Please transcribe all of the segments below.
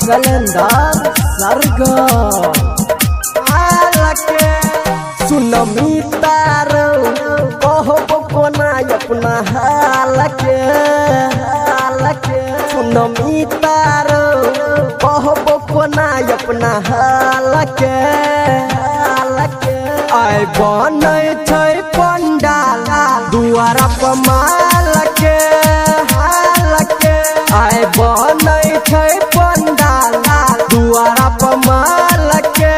सलेंदर सरगम सुनमी तारो कहबो कोना अपना हाल के सुनमी तारो कहबो कोना अपना हाल के आय बनै छै पंडाल दुआरा पर माल के आय बनै छै पंडाल दुआरा पर माल के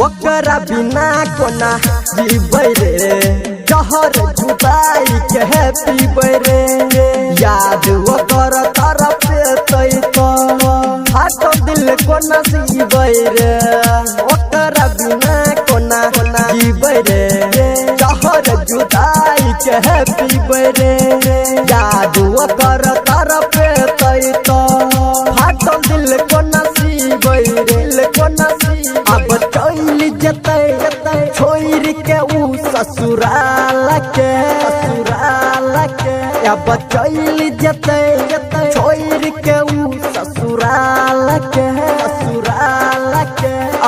ओकरा बिना कोना जीबै रे जहर जुदाई के पीबै रे याद ओकर तरफ तै तो हाथो दिल कोना सीबै रे ओकरा बिना कोना जीबै रे जहर जुदाई के पीबै रे याद ओकर तरफ तै तो हाथो दिल कोना सीबै रे कोना अब चल जतै छोड़ के ऊ ससुराल के अब चल जतै छोड़ के ऊ ससुराल के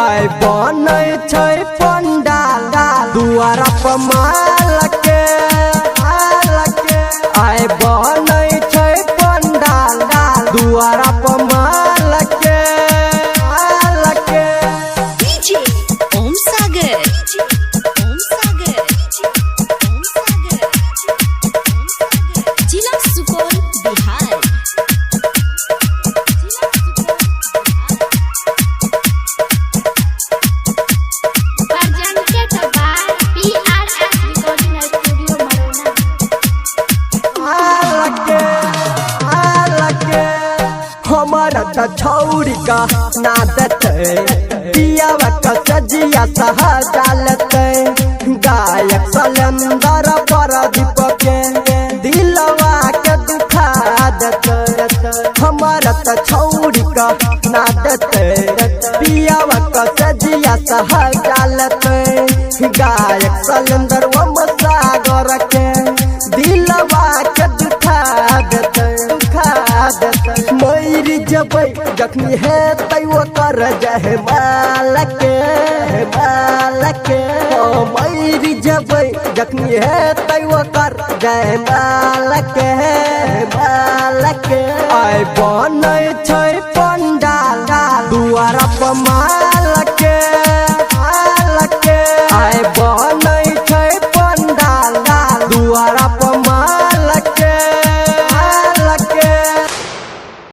आय बनै छै पंडाल दुआरा पर माल के आय बनै छै पंडाल दुआरा पर माल के हमारा त छौरी का ना देते पियावा का सजिया सहजालते गायक सलेंदर प्रदीप के दिलवा के दुखा देते हमारा त छौरी का ना देते पियावा का सजिया सहजालते गायक सलेंदर सागर के दिलवा के दुखा देते मर जबै जखनी है तैयो कर जहे माल के मर जबै जखनी है तैयो कर जहे माल के